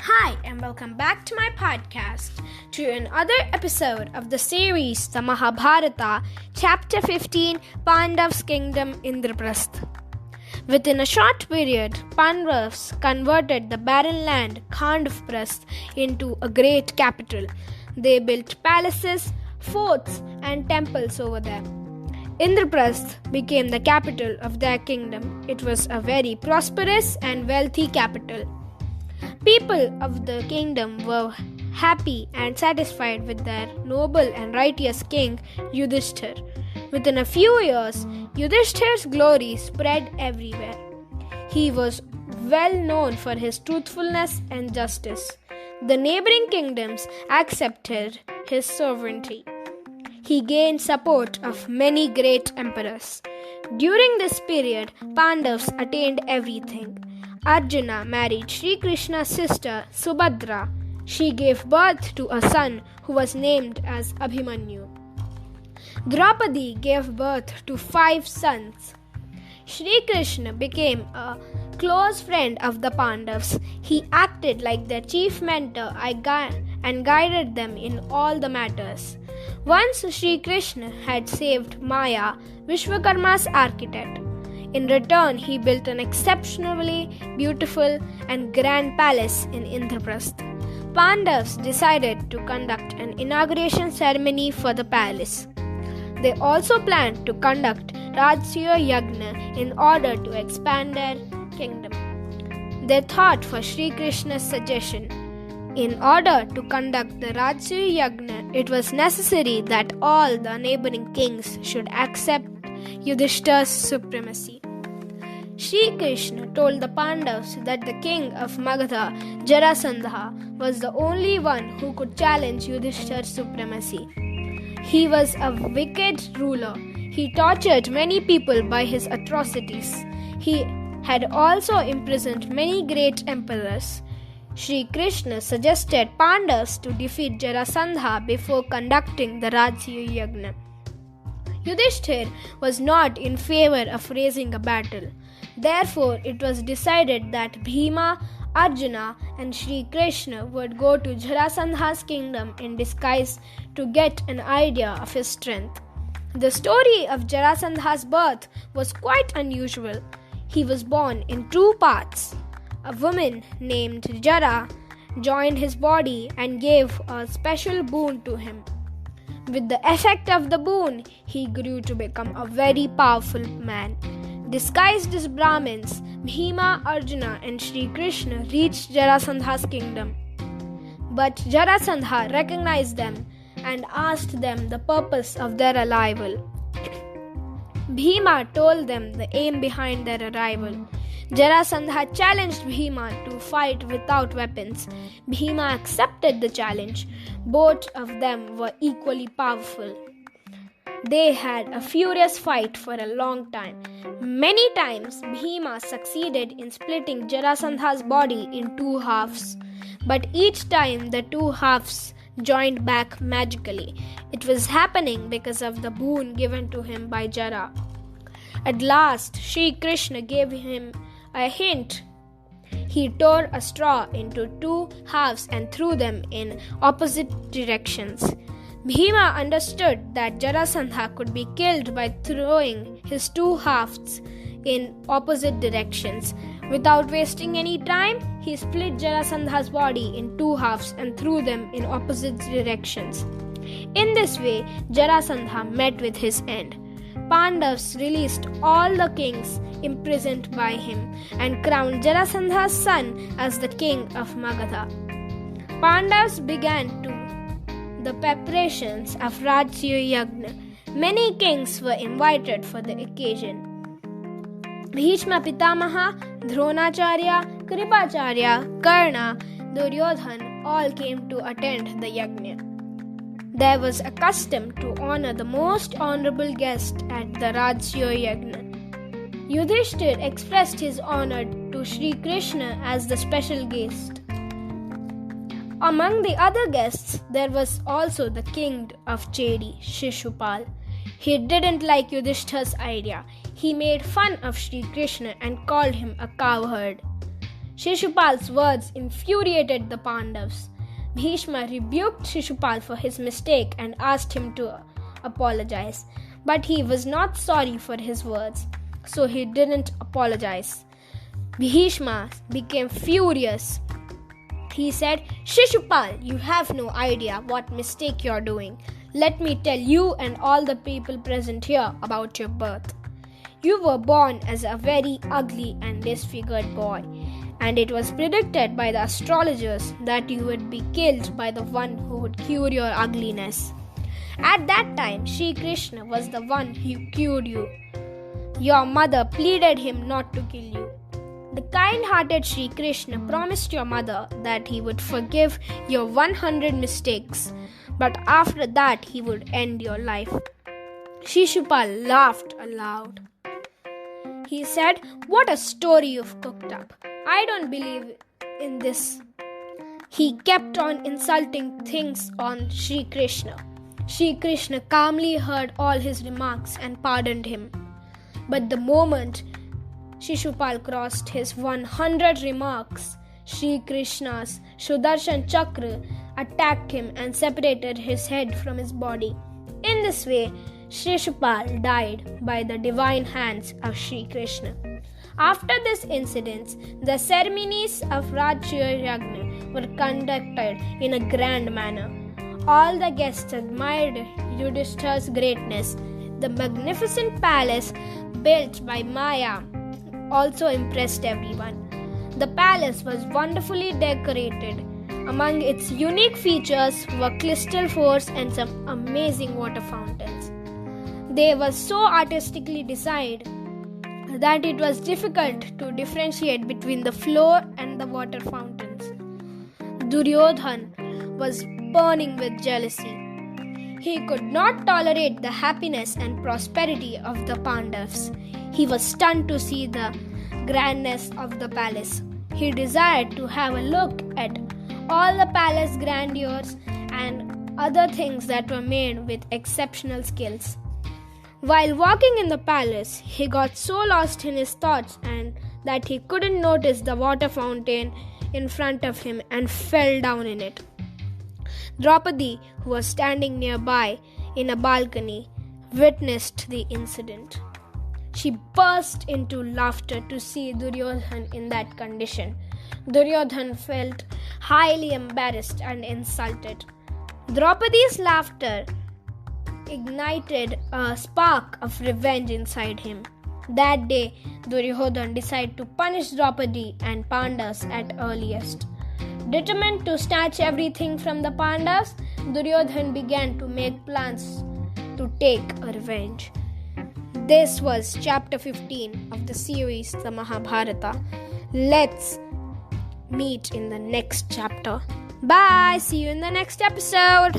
Hi, and welcome back to my podcast, to another episode of the series, the Mahabharata, Chapter 15, Pandav's Kingdom, Indraprastha. Within a short period, Pandavas converted the barren land, Indraprastha, into a great capital. They built palaces, forts, and temples over there. Indraprastha became the capital of their kingdom. It was a very prosperous and wealthy capital. People of the kingdom were happy and satisfied with their noble and righteous king Yudhishthir. Within a few years, Yudhishthir's glory spread everywhere. He was well known for his truthfulness and justice. The neighboring kingdoms accepted his sovereignty. He gained support of many great emperors. During this period, Pandavas attained everything. Arjuna married Sri Krishna's sister Subhadra. She gave birth to a son who was named as Abhimanyu. Draupadi gave birth to 5 sons. Sri Krishna became a close friend of the Pandavas. He acted like their chief mentor and guided them in all the matters. Once Sri Krishna had saved Maya, Vishwakarma's architect. In return, he built an exceptionally beautiful and grand palace in Indraprastha. Pandavas decided to conduct an inauguration ceremony for the palace. They also planned to conduct Rajasuya Yagna in order to expand their kingdom. They thought for Sri Krishna's suggestion. In order to conduct the Rajasuya Yagna, it was necessary that all the neighboring kings should accept Yudhishthir's supremacy. Sri Krishna told the Pandavas that the king of Magadha, Jarasandha, was the only one who could challenge Yudhishthir's supremacy. He was a wicked ruler. He tortured many people by his atrocities. He had also imprisoned many great emperors. Sri Krishna suggested Pandavas to defeat Jarasandha before conducting the Rajasuya Yagna. Yudhishthir was not in favor of raising a battle. Therefore, it was decided that Bhima, Arjuna, and Sri Krishna would go to Jarasandha's kingdom in disguise to get an idea of his strength. The story of Jarasandha's birth was quite unusual. He was born in 2 parts. A woman named Jara joined his body and gave a special boon to him. With the effect of the boon, he grew to become a very powerful man. Disguised as Brahmins, Bhima, Arjuna, and Sri Krishna reached Jarasandha's kingdom. But Jarasandha recognized them and asked them the purpose of their arrival. Bhima told them the aim behind their arrival. Jarasandha challenged Bhima to fight without weapons. Bhima accepted the challenge. Both of them were equally powerful. They had a furious fight for a long time. Many times, Bhima succeeded in splitting Jarasandha's body in 2 halves. But each time, the 2 halves joined back magically. It was happening because of the boon given to him by Jara. At last, Sri Krishna gave him a hint. He tore a straw into 2 halves and threw them in opposite directions. Bhima understood that Jarasandha could be killed by throwing his 2 halves in opposite directions. Without wasting any time, he split Jarasandha's body in 2 halves and threw them in opposite directions. In this way, Jarasandha met with his end. Pandavas released all the kings imprisoned by him and crowned Jarasandha's son as the king of Magadha. Pandavas began the preparations of Rajasuya Yagna. Many kings were invited for the occasion. Bhishma Pitamaha, Dronacharya, Kripacharya, Karna, Duryodhan all came to attend the Yagna. There was a custom to honor the most honorable guest at the Rajasuya Yagna. Yudhishthir expressed his honor to Sri Krishna as the special guest. Among the other guests, there was also the king of Chedi, Shishupal. He didn't like Yudhishthir's idea. He made fun of Sri Krishna and called him a cowherd. Shishupal's words infuriated the Pandavas. Bhishma rebuked Shishupal for his mistake and asked him to apologize. But he was not sorry for his words, so he didn't apologize. Bhishma became furious. He said, "Shishupal, you have no idea what mistake you're doing. Let me tell you and all the people present here about your birth. You were born as a very ugly and disfigured boy, and it was predicted by the astrologers that you would be killed by the one who would cure your ugliness. At that time, Sri Krishna was the one who cured you. Your mother pleaded him not to kill you. The kind-hearted Sri Krishna promised your mother that he would forgive your 100 mistakes, but after that he would end your life." Shishupal laughed aloud. He said, "What a story you've cooked up. I don't believe in this." He kept on insulting things on Sri Krishna. Sri Krishna calmly heard all his remarks and pardoned him. But the moment Shishupal crossed his 100 remarks, Sri Krishna's Sudarshan Chakra attacked him and separated his head from his body. In this way, Shishupal died by the divine hands of Sri Krishna. After this incident, the ceremonies of Rajya Yagna were conducted in a grand manner. All the guests admired Yudhishthira's greatness. The magnificent palace built by Maya also impressed everyone. The palace was wonderfully decorated. Among its unique features were crystal forts and some amazing water fountains. They were so artistically designed that it was difficult to differentiate between the floor and the water fountains. Duryodhan was burning with jealousy. He could not tolerate the happiness and prosperity of the Pandavas. He was stunned to see the grandness of the palace. He desired to have a look at all the palace grandeurs and other things that were made with exceptional skills. While walking in the palace, he got so lost in his thoughts and that he couldn't notice the water fountain in front of him and fell down in it. Draupadi, who was standing nearby in a balcony, witnessed the incident. She burst into laughter to see Duryodhan in that condition. Duryodhan felt highly embarrassed and insulted. Draupadi's laughter ignited a spark of revenge inside him. That day, Duryodhan decided to punish Draupadi and Pandavas at earliest. Determined to snatch everything from the Pandavas, Duryodhan began to make plans to take a revenge. This was chapter 15 of the series, the Mahabharata. Let's meet in the next chapter. Bye! See you in the next episode.